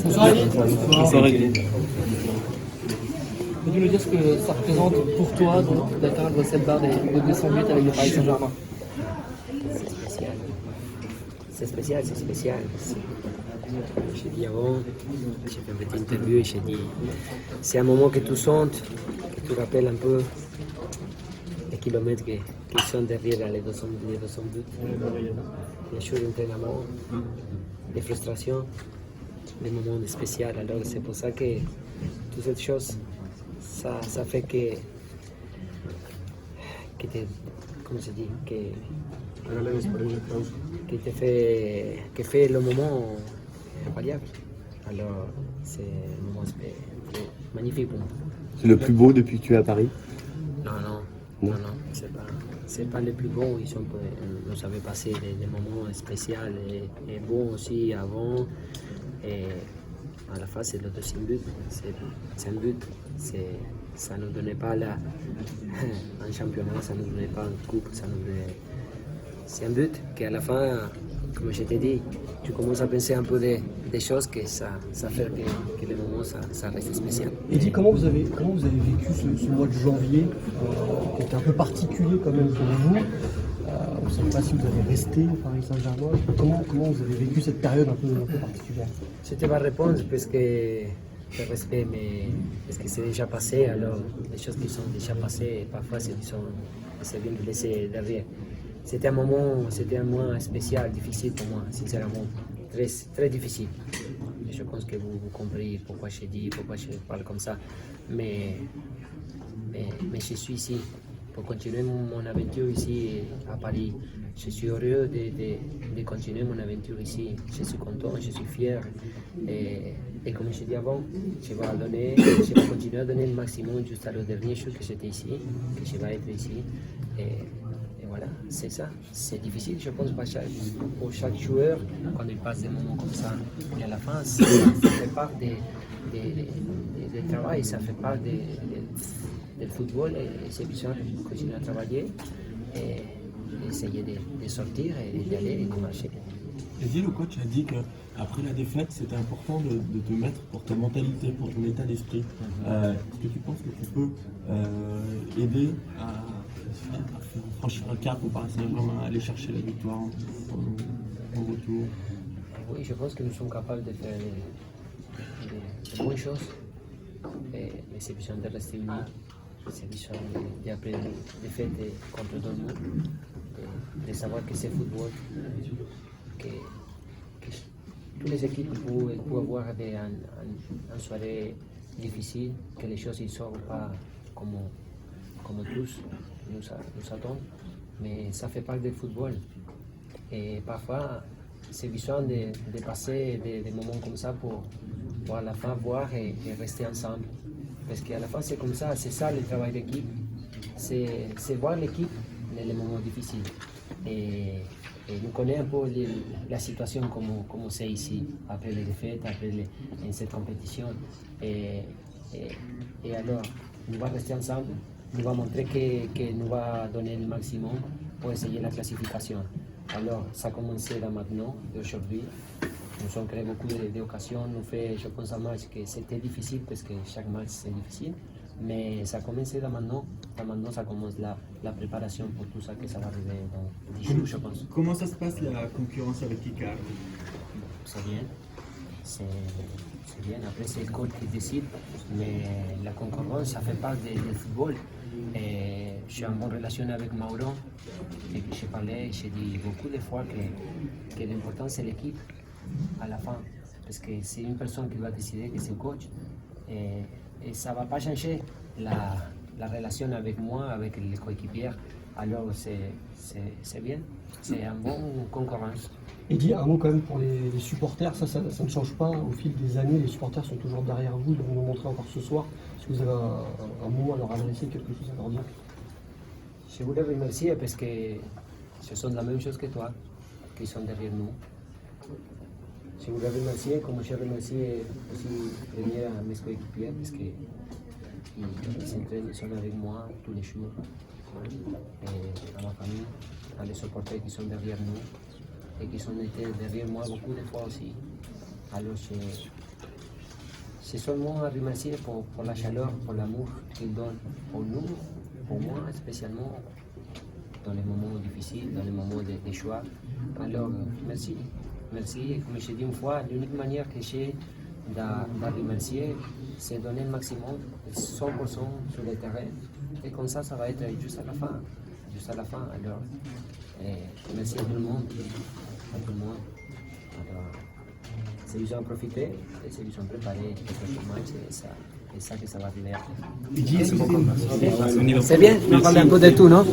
Bonsoir Eddie. Peux-tu nous dire ce que ça représente pour toi d'atteindre cette barre des 200 buts avec le Paris Saint-Germain? C'est spécial. J'ai dit avant, j'ai fait une petite interview et j'ai dit c'est un moment que tu sens, que tu rappelles un peu les kilomètres qui sont derrière les 200 buts. Bien sûr, l'entraînement, les frustrations, des moments spéciaux. Alors c'est pour ça que toutes ces choses, ça fait que comment se dit, que fait le moment incroyable. Alors c'est un moment magnifique pour moi. C'est le plus beau depuis que tu es à Paris? Non, c'est pas le plus beau. Nous avons passé des moments spéciaux et bons aussi avant. Et à la fin, c'est le deuxième but. C'est un but. Ça ne nous donnait pas un championnat, ça ne nous donnait pas une coupe. C'est un but qu'à la fin, comme je t'ai dit, tu commences à penser un peu des choses que ça fait que le moment ça reste spécial. Eddie, comment vous avez vécu ce mois de janvier qui était un peu particulier quand même pour vous? On ne sait pas si vous avez resté au Paris Saint-Germain. Comment vous avez vécu cette période un peu particulière? Je ne te vais répondre parce que je respecte, mais parce que c'est déjà passé, alors les choses qui sont déjà passées, parfois c'est bien de laisser derrière. C'était un mois spécial, difficile pour moi, sincèrement, très, très difficile. Je pense que vous comprenez pourquoi je parle comme ça, mais je suis ici pour continuer mon aventure ici à Paris. Je suis heureux de continuer mon aventure ici. Je suis content, je suis fier. Et comme je dis avant, je vais continuer à donner le maximum jusqu'à le dernier jour que j'étais ici, que je vais être ici. Et voilà, c'est ça. C'est difficile, je pense, pour chaque joueur quand il passe des moments comme ça. Et à la fin, ça fait part du travail, ça fait part du football. Et c'est besoin de continuer à travailler et essayer de sortir et d'aller et de marcher. Eddie, le coach a dit qu'après la défaite, c'était important de te mettre pour ta mentalité, pour ton état d'esprit. Est-ce que tu penses que tu peux aider à franchir un cap au Paris Saint-Germain, à aller chercher la victoire en retour? Oui, je pense que nous sommes capables de faire de bonnes choses, mais c'est besoin de rester unis, c'est besoin d'après les défaites contre Dortmund, de savoir que c'est football, que toutes les équipes peuvent avoir une soirée difficile, que les choses ne sortent pas comme tous nous attendons, mais ça fait partie du football. Et parfois, c'est besoin de passer des moments comme ça pour à la fin voir et rester ensemble. Parce qu'à la fin, c'est comme ça, c'est ça le travail d'équipe. C'est voir l'équipe dans les moments difficiles. Et nous connaissons un peu la situation comme c'est ici, après les défaites, en cette compétition. Et alors, nous allons rester ensemble, nous allons montrer que nous allons donner le maximum pour essayer la classification. Alors, ça a commencé là maintenant, aujourd'hui. Nous avons créé beaucoup d'occasions. Nous faisons, je pense, un match que c'était difficile parce que chaque match c'est difficile. Mais ça a commencé là maintenant. Là maintenant, ça commence la préparation pour tout ça que ça va arriver dans 10 jours, je pense. Comment ça se passe la concurrence avec Icar? C'est bien. C'est bien. Après, c'est le coach qui décide. Mais la concurrence, ça fait partie du football. Et je suis en bonne relation avec Mauro. Et que j'ai parlé, j'ai dit beaucoup de fois que l'important c'est l'équipe à la fin. Parce que c'est une personne qui va décider que c'est le coach. Et ça ne va pas changer la relation avec moi, avec les coéquipiers. Alors c'est bien, c'est un bon concurrence. Et dis un mot quand même pour les supporters, ça ne change pas au fil des années, les supporters sont toujours derrière vous, ils vont nous montrer encore ce soir. Est-ce que vous avez un mot à leur adresser, quelque chose à leur dire? Je voulais vous remercier parce que ce sont la même chose que toi, qui sont derrière nous. Je voulais remercier, comme je remercie aussi à mes coéquipiers parce qu'ils s'entraînent, ils sont avec moi tous les jours, et à ma famille, à les supporters qui sont derrière nous et qui sont été derrière moi beaucoup de fois aussi. Alors c'est seulement à remercier pour la chaleur, pour l'amour qu'il donne pour nous, pour moi spécialement, dans les moments difficiles, dans les moments de choix. Alors, merci. Merci. Et comme je dit une fois, l'unique manière que j'ai de remercier, c'est donner le maximum, 100% sur le terrain. Et comme ça va être juste à la fin. Juste à la fin. Alors, merci à tout le monde. À tout le monde. Alors, c'est ils ont profité et c'est ils ont préparé quelques matchs et ça que ça va arriver après. C'est bien, on parle un peu de tout, non?